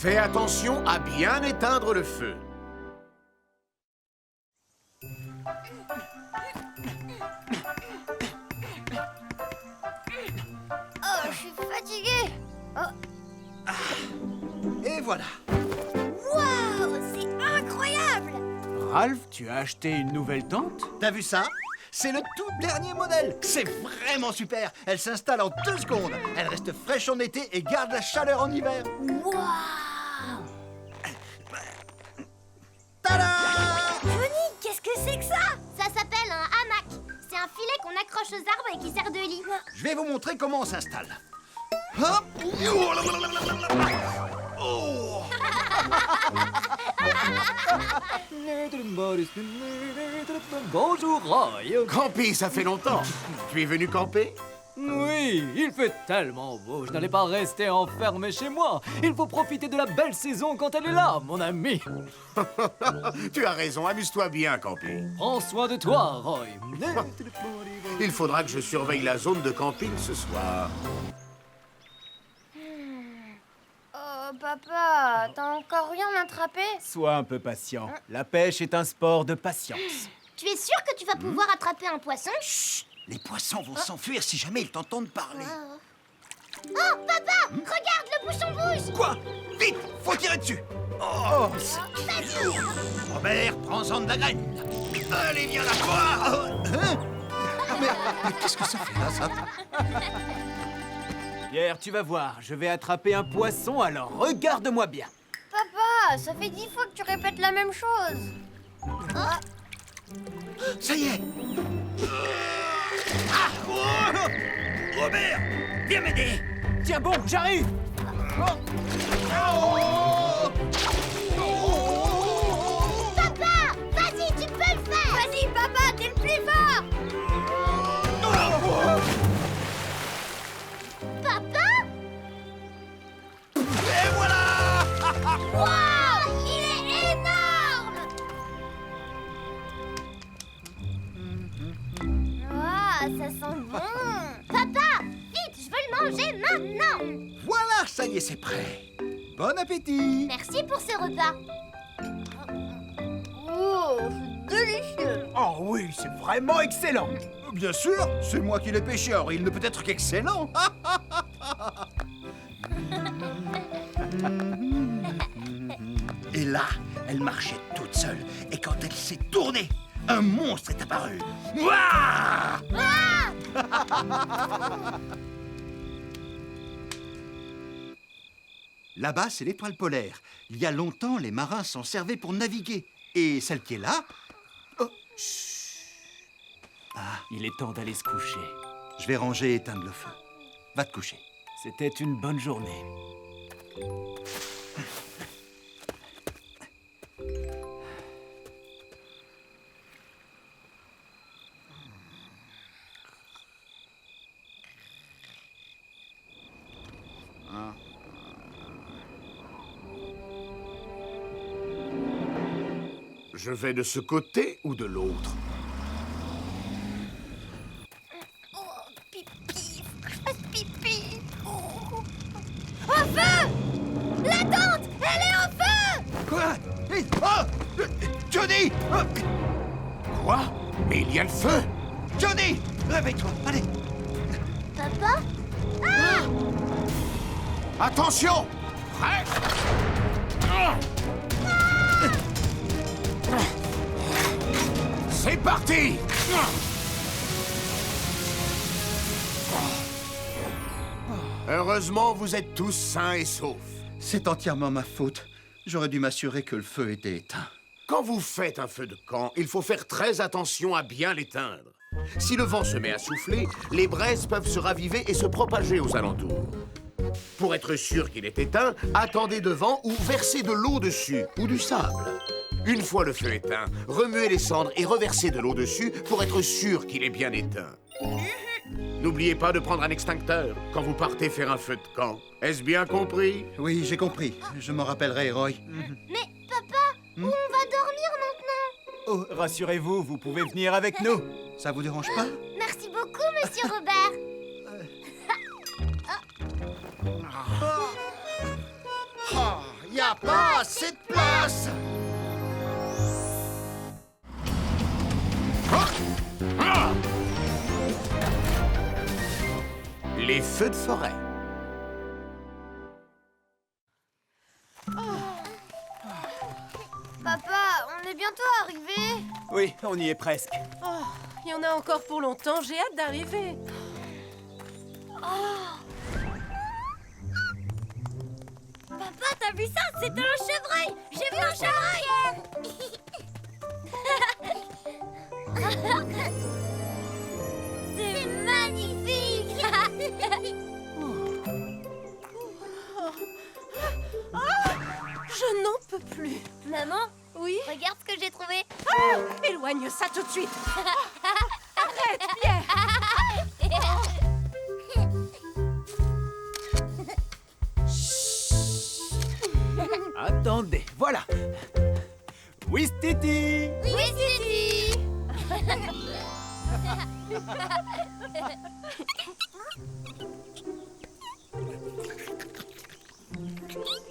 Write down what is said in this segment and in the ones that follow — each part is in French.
Fais attention à bien éteindre le feu. Oh, je suis fatiguée. Et voilà. Waouh, c'est incroyable. Ralph, tu as acheté une nouvelle tente? T'as vu ça? C'est le tout dernier modèle. C'est vraiment super. Elle s'installe en 2 secondes. Elle reste fraîche en été et garde la chaleur en hiver. Waouh. Tada! Johnny, qu'est-ce que c'est que ça? Ça s'appelle un hamac. C'est un filet qu'on accroche aux arbres et qui sert de lit. Je vais vous montrer comment on s'installe. Hop! Oh! Bonjour, Roy. Campy, ça fait longtemps. Tu es venu camper? Oui, il fait tellement beau. Je n'allais pas rester enfermé chez moi. Il faut profiter de la belle saison quand elle est là, mon ami. Tu as raison, amuse-toi bien, Campy. Prends soin de toi, Roy. Il faudra que je surveille la zone de camping ce soir. Oh, papa, t'as encore rien attrapé? Sois un peu patient. La pêche est un sport de patience. Tu es sûr que tu vas pouvoir attraper un poisson? Chut! Les poissons vont s'enfuir si jamais ils t'entendent parler. Oh, papa, regarde, le bouchon bouge. Quoi? Vite! Faut tirer dessus! Oh, c'est dur! Robert, prends-en de la graine! Allez, viens la voir! Hein? Mais qu'est-ce que ça fait là, ça? Pierre, tu vas voir, je vais attraper un poisson, alors regarde-moi bien. Papa, ça fait 10 fois que tu répètes la même chose. Ça y est! Ah! Oh! Robert! Viens m'aider! Tiens bon, j'arrive. Papa, vas-y, tu peux le faire. Vas-y, papa, t'es le plus fort. Papa? Et voilà! Waouh, il est énorme. Waouh, ça sent bon. Papa, vite, je veux le manger maintenant. Voilà, ça y est, c'est prêt. Bon appétit! Merci pour ce repas. Oh, c'est délicieux. Oh oui, c'est vraiment excellent. Bien sûr, c'est moi qui l'ai pêché, alors il ne peut être qu'excellent. Et là, elle marchait toute seule, et quand elle s'est tournée, un monstre est apparu. Ouah! Là-bas, c'est l'étoile polaire. Il y a longtemps, les marins s'en servaient pour naviguer. Et celle qui est là... Oh, chut. Il est temps d'aller se coucher. Je vais ranger et éteindre le feu. Va te coucher. C'était une bonne journée. Je vais de ce côté ou de l'autre? Oh, pipi, faut que je fasse pipi. Oh. Au feu! La tente, elle est au feu! Quoi? Oh! Johnny! Oh! Quoi? Mais il y a le feu! Johnny! Réveille-toi, allez! Papa? Attention! Prêt? C'est parti! Heureusement, vous êtes tous sains et saufs. C'est entièrement ma faute. J'aurais dû m'assurer que le feu était éteint. Quand vous faites un feu de camp, il faut faire très attention à bien l'éteindre. Si le vent se met à souffler, les braises peuvent se raviver et se propager aux alentours. Pour être sûr qu'il est éteint, attendez devant ou versez de l'eau dessus ou du sable. Une fois le feu éteint, remuez les cendres et reversez de l'eau dessus pour être sûr qu'il est bien éteint. N'oubliez pas de prendre un extincteur quand vous partez faire un feu de camp. Est-ce bien compris? Oui, j'ai compris. Je m'en rappellerai, Roy. Mais papa, où on va dormir maintenant? Oh, rassurez-vous, vous pouvez venir avec nous. Ça vous dérange pas? Merci beaucoup, monsieur Robert. Il y a a pas assez de place. Les feux de forêt. Papa, on est bientôt arrivé. Oui, on y est presque. Oh, il y en a encore pour longtemps, j'ai hâte d'arriver. Papa, t'as vu ça? C'était un chevreuil. J'ai vu un chevreuil. C'est magnifique. Je n'en peux plus. Maman, Oui? regarde ce que j'ai trouvé. Ah, éloigne ça tout de suite. Arrête, Pierre. Attendez, voilà. Ouistiti. Oui, Titi.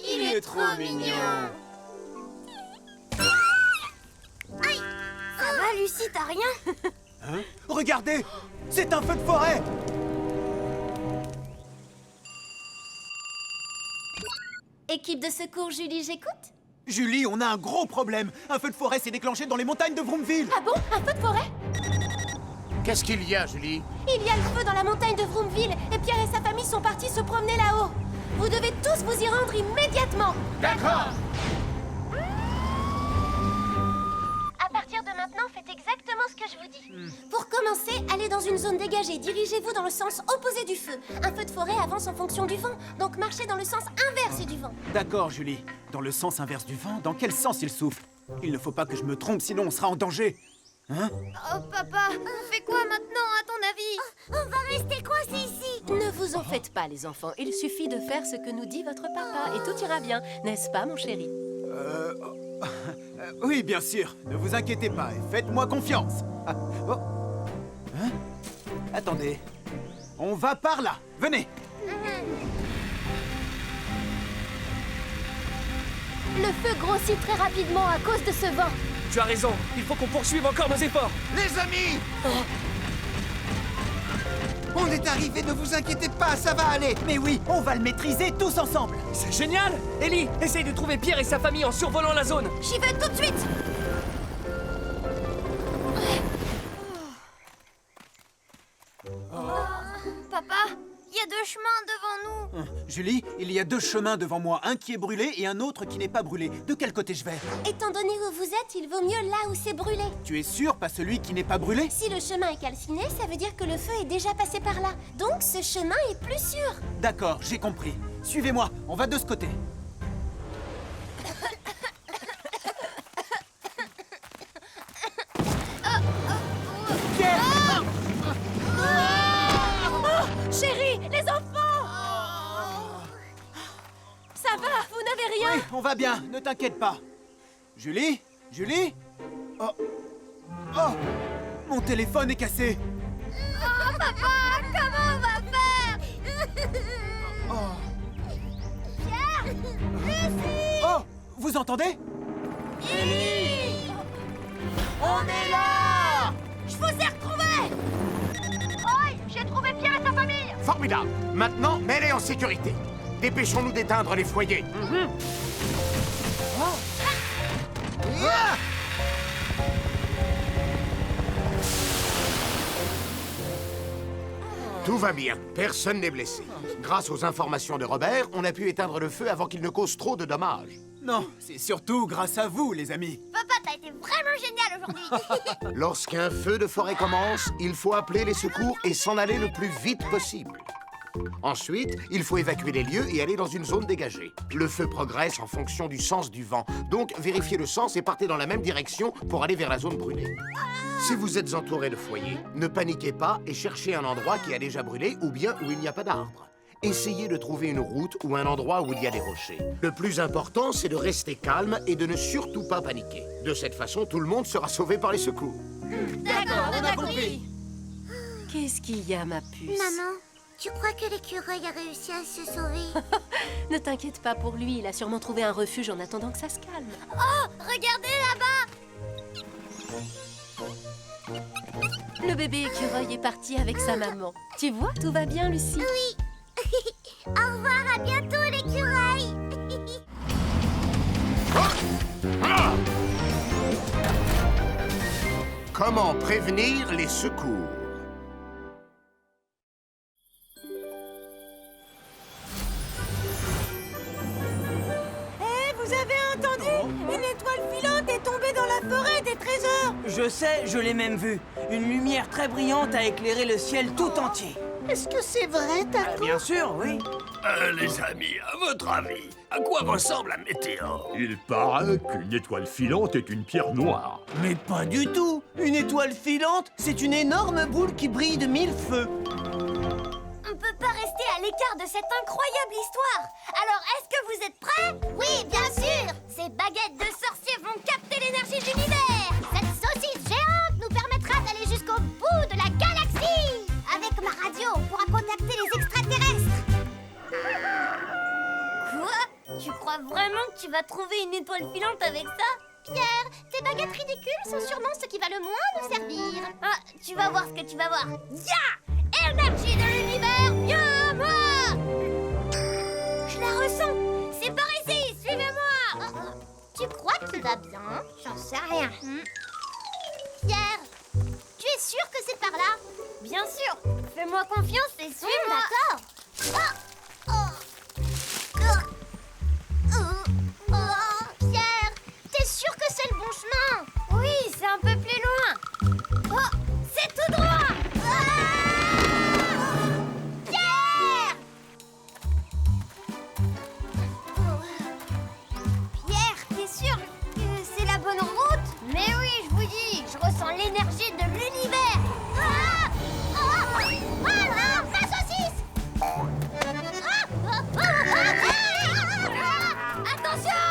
Il est trop mignon. Aïe. Ça va, Lucie, t'as rien? Hein? Regardez, c'est un feu de forêt. Équipe de secours, Julie, j'écoute. Julie, on a un gros problème. Un feu de forêt s'est déclenché dans les montagnes de Vroomville. Ah bon? Un feu de forêt? Qu'est-ce qu'il y a, Julie? Il y a le feu dans la montagne de Vroomville et Pierre et sa famille sont partis se promener là-haut. Vous devez tous vous y rendre immédiatement. D'accord. À partir de maintenant, faites exactement ce que je vous dis. Pour commencer, allez dans une zone dégagée. Dirigez-vous dans le sens opposé du feu. Un feu de forêt avance en fonction du vent, donc marchez dans le sens inverse du vent. D'accord, Julie. Dans le sens inverse du vent, dans quel sens il souffle? Il ne faut pas que je me trompe, sinon on sera en danger. Hein? Oh papa, on fait quoi maintenant à ton avis? On va rester coincés ici. Ne vous en faites pas, les enfants. Il suffit de faire ce que nous dit votre papa et tout ira bien. N'est-ce pas, mon chéri? Oui, bien sûr. Ne vous inquiétez pas et faites-moi confiance. Ah, oh. Hein? Attendez. On va par là. Venez. Le feu grossit très rapidement à cause de ce vent. Tu as raison, il faut qu'on poursuive encore nos efforts. Les amis! On est arrivé, ne vous inquiétez pas, ça va aller. Mais oui, on va le maîtriser tous ensemble. C'est génial! Ellie, essaye de trouver Pierre et sa famille en survolant la zone. J'y vais tout de suite. Papa, il y a 2 chemins devant nous. Julie, il y a 2 chemins devant moi. Un qui est brûlé et un autre qui n'est pas brûlé. De quel côté je vais? Étant donné où vous êtes, il vaut mieux là où c'est brûlé. Tu es sûr, pas celui qui n'est pas brûlé? Si le chemin est calciné, ça veut dire que le feu est déjà passé par là. Donc ce chemin est plus sûr. D'accord, j'ai compris. Suivez-moi, on va de ce côté. Chérie, les enfants! Ça va, vous n'avez rien? Oui, on va bien, ne t'inquiète pas. Julie? Julie? Oh. Oh! Mon téléphone est cassé. Oh papa, comment on va faire? Oh! Pierre, Lucie, Oh! Vous entendez? Ellie, On est là! je vous ai retrouvés. Oi, j'ai trouvé Pierre et sa famille. Formidable. Maintenant, mets-les en sécurité. Dépêchons-nous d'éteindre les foyers. Tout va bien. Personne n'est blessé. Grâce aux informations de Robert, on a pu éteindre le feu avant qu'il ne cause trop de dommages. Non, c'est surtout grâce à vous, les amis. Papa, t'as été vraiment génial aujourd'hui. Lorsqu'un feu de forêt commence, il faut appeler les secours et s'en aller le plus vite possible. Ensuite, il faut évacuer les lieux et aller dans une zone dégagée. Le feu progresse en fonction du sens du vent, donc vérifiez le sens et partez dans la même direction pour aller vers la zone brûlée. Si vous êtes entouré de foyers, ne paniquez pas et cherchez un endroit qui a déjà brûlé ou bien où il n'y a pas d'arbres. Essayez de trouver une route ou un endroit où il y a des rochers. Le plus important, c'est de rester calme et de ne surtout pas paniquer. De cette façon, tout le monde sera sauvé par les secours. D'accord, on a compris. Qu'est-ce qu'il y a, ma puce? Maman, Tu crois que l'écureuil a réussi à se sauver? Ne t'inquiète pas pour lui, il a sûrement trouvé un refuge en attendant que ça se calme. Oh, regardez là-bas! Le bébé écureuil est parti avec sa maman. Tu vois, tout va bien, Lucie? Oui. Au revoir, à bientôt l'écureuil. Comment prévenir les secours? Vous avez entendu? Une étoile filante est tombée dans la forêt des trésors. Je sais, je l'ai même vu. Une lumière très brillante a éclairé le ciel tout entier. Est-ce que c'est vrai, Taco? Bien sûr, oui. Les amis, à votre avis, à quoi ressemble un météore? Il paraît qu'une étoile filante est une pierre noire. Mais pas du tout. Une étoile filante, c'est une énorme boule qui brille de 1000 feux. On peut pas rester à l'écart de cette incroyable histoire. Alors, est-ce que vous êtes prêts? Oui, bien sûr. Ces baguettes de sorciers vont capter l'énergie de l'univers. Cette saucisse géante nous permettra d'aller jusqu'au bout de la galaxie. Avec ma radio, on pourra contacter les extraterrestres. Quoi? Tu crois vraiment que tu vas trouver une étoile filante avec ça? Pierre, tes baguettes ridicules sont sûrement ce qui va le moins nous servir. Ah, tu vas voir ce que tu vas voir. Ya! Énergie de l'univers, viens à moi! Je la ressens. C'est par ici, suivez-moi. Tu crois qu'il va bien? J'en sais rien. Pierre, tu es sûr que c'est par là? Bien sûr. Fais-moi confiance et suis-moi. D'accord. Pierre, t'es sûr que c'est le bon chemin? Oui, c'est un peu plus loin. Oh, c'est tout droit. Pierre! Pierre, t'es sûr que c'est la bonne route? Mais oui, je vous dis, je ressens l'énergie de l'univers. Non, ma saucisse! Attention!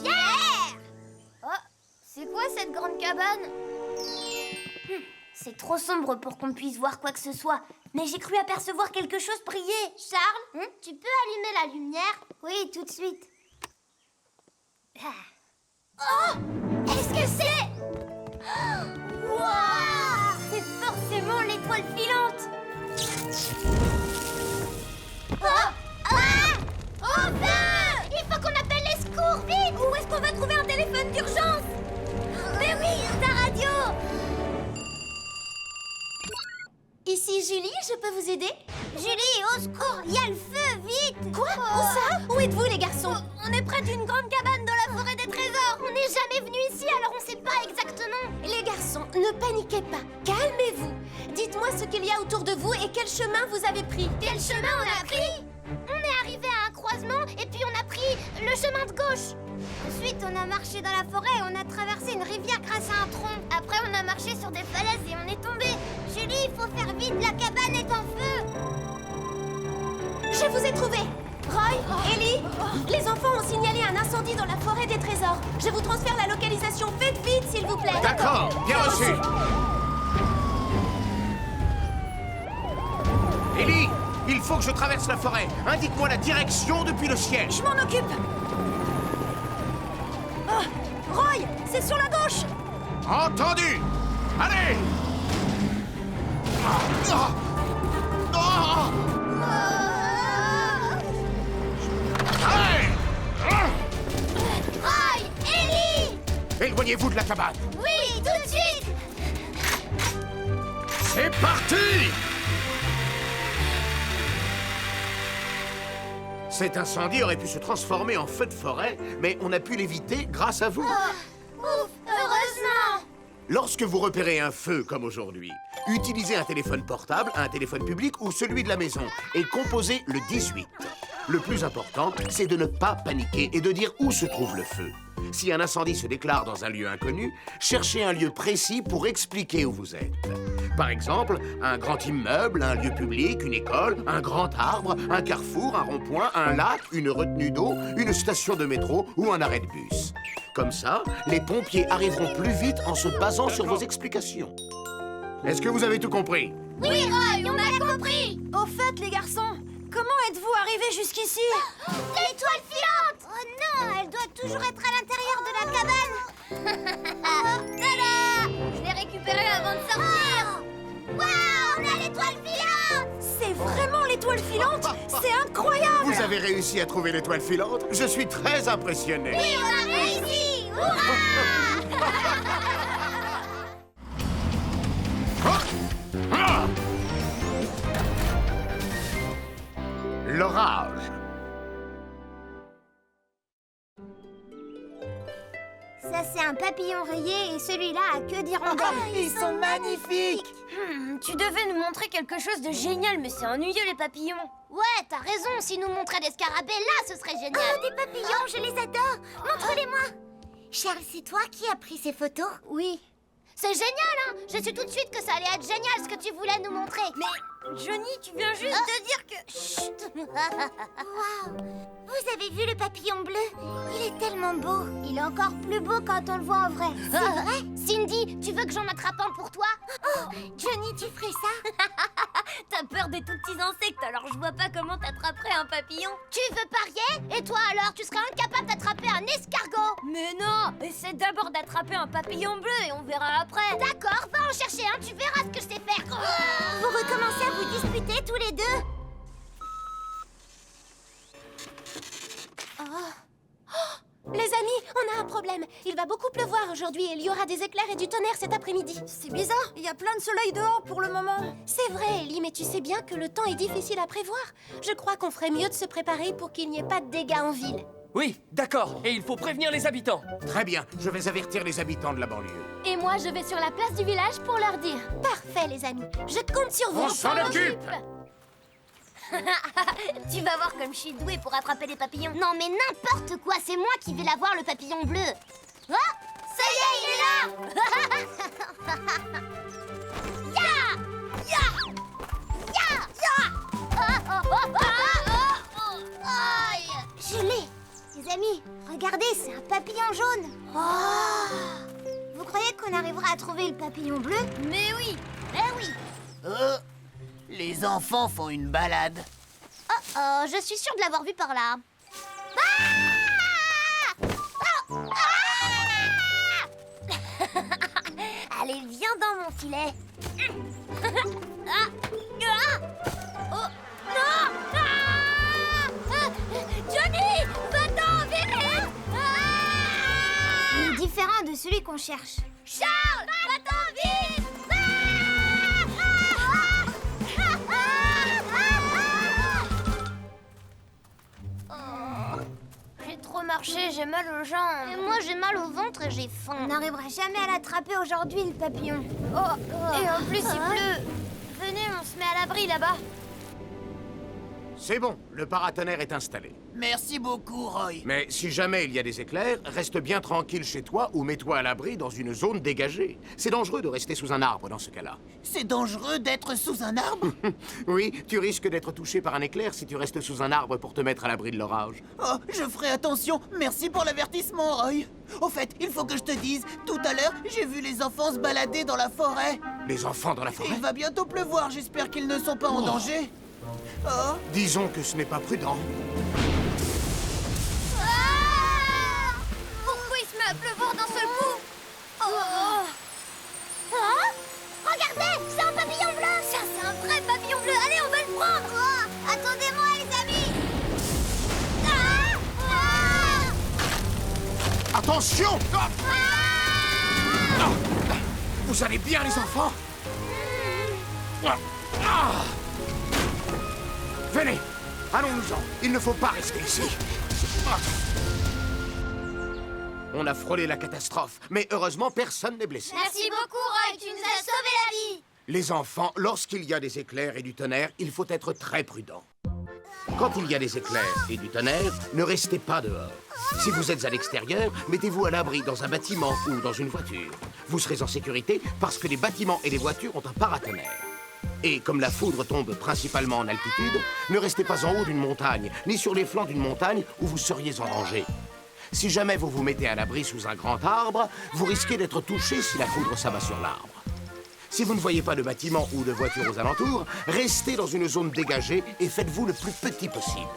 Pierre! Oh, c'est quoi cette grande cabane? C'est trop sombre pour qu'on puisse voir quoi que ce soit. Mais j'ai cru apercevoir quelque chose briller. Charles, tu peux allumer la lumière? Oui, tout de suite. Oh! Est-ce que c'est... Wow! C'est forcément l'étoile filante. Oh! Ah! Enfin! Il faut qu'on appelle les secours, vite! Où est-ce qu'on va trouver un téléphone d'urgence? Mais oui, ta radio! Ici Julie, je peux vous aider? Julie, au secours, il y a le feu, vite! Quoi? Où ça? Où êtes-vous les garçons? On est près d'une grande cabane dans la forêt des trésors. On n'est jamais venu ici, alors on sait pas exactement. Les garçons, ne paniquez pas, calmez-vous. Dites-moi ce qu'il y a autour de vous et quel chemin vous avez pris. Quel chemin on a pris? On est arrivé à un croisement et puis on a pris le chemin de gauche. Ensuite, on a marché dans la forêt et on a traversé une rivière grâce à un tronc. Après, on a marché sur des falaises et on est tombé. Julie, il faut faire vite, la cabane est en feu. Je vous ai trouvé. Roy, Ellie, les enfants ont signalé un incendie dans la forêt des trésors. Je vous transfère la localisation. Faites vite, s'il vous plaît. D'accord, bien reçu. Ellie, il faut que je traverse la forêt. Indique-moi la direction depuis le ciel. Je m'en occupe. Oh, Roy, c'est sur la gauche. Entendu. Allez. Ah. Ah. Allez. Roy, Ellie! Éloignez-vous de la cabane. Oui, tout de suite. C'est parti! Cet incendie aurait pu se transformer en feu de forêt, mais on a pu l'éviter grâce à vous. Ouf, heureusement. Lorsque vous repérez un feu comme aujourd'hui, utilisez un téléphone portable, un téléphone public ou celui de la maison et composez le 18. Le plus important, c'est de ne pas paniquer et de dire où se trouve le feu. Si un incendie se déclare dans un lieu inconnu, cherchez un lieu précis pour expliquer où vous êtes. Par exemple, un grand immeuble, un lieu public, une école, un grand arbre, un carrefour, un rond-point, un lac, une retenue d'eau, une station de métro ou un arrêt de bus. Comme ça, les pompiers arriveront plus vite en se basant sur vos explications. Est-ce que vous avez tout compris? Oui, Roy, on a compris. Au fait, les garçons, comment êtes-vous arrivés jusqu'ici? L'étoile filante! Oh non, elle doit toujours être à l'intérieur de la cabane. Tada! Je l'ai récupérée avant de sortir. Waouh, on a l'étoile filante! C'est vraiment l'étoile filante? C'est incroyable! Vous avez réussi à trouver l'étoile filante? Je suis très impressionné. Oui, on a réussi! Hurrah! L'orage. Ça, c'est un papillon rayé et celui-là a queue d'hirondelle. Ils sont magnifiques! Tu devais nous montrer quelque chose de génial, mais c'est ennuyeux les papillons. Ouais, t'as raison, si nous montraient des scarabées, là, ce serait génial. Oh, des papillons, je les adore. Montre-les-moi. Charles, c'est toi qui as pris ces photos? Oui. C'est génial, hein. Je sais tout de suite que ça allait être génial ce que tu voulais nous montrer. Mais, Johnny, tu viens juste de dire que... Chut. Waouh. Vous avez vu le papillon bleu? Il est tellement beau. Il est encore plus beau quand on le voit en vrai. C'est vrai? Cindy, tu veux que j'en attrape un pour toi? Oh, Johnny, tu ferais ça? T'as peur des tout petits insectes, alors je vois pas comment t'attraperais un papillon. Tu veux parier? Et toi alors, tu serais incapable d'attraper un escargot? Mais non! Essaie d'abord d'attraper un papillon bleu et on verra après. D'accord, va en chercher un, tu verras ce que je sais faire. Vous recommencez à vous disputer tous les deux? Les amis, on a un problème. Il va beaucoup pleuvoir aujourd'hui et il y aura des éclairs et du tonnerre cet après-midi. C'est bizarre, il y a plein de soleil dehors pour le moment. C'est vrai, Ellie, mais tu sais bien que le temps est difficile à prévoir. Je crois qu'on ferait mieux de se préparer pour qu'il n'y ait pas de dégâts en ville. Oui, d'accord. Et il faut prévenir les habitants. Très bien, je vais avertir les habitants de la banlieue. Et moi, je vais sur la place du village pour leur dire. Parfait, les amis. Je compte sur vous. On s'en occupe! Tu vas voir comme je suis douée pour attraper les papillons. Non mais n'importe quoi, c'est moi qui vais l'avoir le papillon bleu. Oh, ça y est, il est là. Ya! Ya! Ya! Ya! Aïe! Je l'ai. Les amis, regardez, c'est un papillon jaune. Oh! Vous croyez qu'on arrivera à trouver le papillon bleu? Mais oui! Eh oui! Les enfants font une balade. Oh, je suis sûre de l'avoir vu par là. Ah! Oh! Ah! Allez, viens dans mon filet. Ah! Ah! Oh! Non! Ah! Johnny! Va-t'en, vite! Ah! Il est différent de celui qu'on cherche. Charles! Va-t'en, vite! Marcher, j'ai mal aux jambes. Et moi, j'ai mal au ventre et j'ai faim. On n'arrivera jamais à l'attraper aujourd'hui, le papillon. Et en plus, il pleut. Venez, on se met à l'abri là-bas. C'est bon, le paratonnerre est installé. Merci beaucoup, Roy. Mais si jamais il y a des éclairs, reste bien tranquille chez toi ou mets-toi à l'abri dans une zone dégagée. C'est dangereux de rester sous un arbre dans ce cas-là. C'est dangereux d'être sous un arbre? Oui, tu risques d'être touché par un éclair si tu restes sous un arbre pour te mettre à l'abri de l'orage. Oh, je ferai attention. Merci pour l'avertissement, Roy. Au fait, il faut que je te dise, tout à l'heure, j'ai vu les enfants se balader dans la forêt. Les enfants dans la forêt? Il va bientôt pleuvoir, j'espère qu'ils ne sont pas en danger. Oh. Disons que ce n'est pas prudent. Ah! Pourquoi il se met à pleuvoir d'un seul coup? Regardez, c'est un papillon bleu. Ça, c'est un vrai papillon bleu. Allez, on va le prendre. Attendez-moi, les amis. Attention! Vous allez bien, les enfants? Venez, allons-nous-en. Il ne faut pas rester ici. On a frôlé la catastrophe, mais heureusement, personne n'est blessé. Merci beaucoup, Roy. Tu nous as sauvé la vie. Les enfants, lorsqu'il y a des éclairs et du tonnerre, il faut être très prudent. Quand il y a des éclairs et du tonnerre, ne restez pas dehors. Si vous êtes à l'extérieur, mettez-vous à l'abri dans un bâtiment ou dans une voiture. Vous serez en sécurité parce que les bâtiments et les voitures ont un paratonnerre. Et comme la foudre tombe principalement en altitude, ne restez pas en haut d'une montagne, ni sur les flancs d'une montagne où vous seriez en danger. Si jamais vous vous mettez à l'abri sous un grand arbre, vous risquez d'être touché si la foudre s'abat sur l'arbre. Si vous ne voyez pas de bâtiments ou de voitures aux alentours, restez dans une zone dégagée et faites-vous le plus petit possible.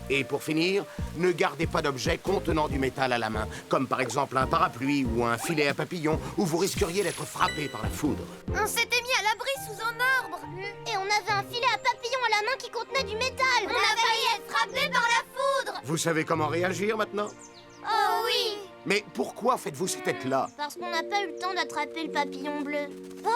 Et pour finir, ne gardez pas d'objets contenant du métal à la main, comme par exemple un parapluie ou un filet à papillons, où vous risqueriez d'être frappé par la foudre. On s'était mis à l'abri sous un arbre. Et on avait un filet à papillons à la main qui contenait du métal. On a failli être frappé par la foudre. Vous savez comment réagir maintenant? Oh oui. Mais pourquoi faites-vous ces têtes-là? Parce qu'on n'a pas eu le temps d'attraper le papillon bleu. Oh,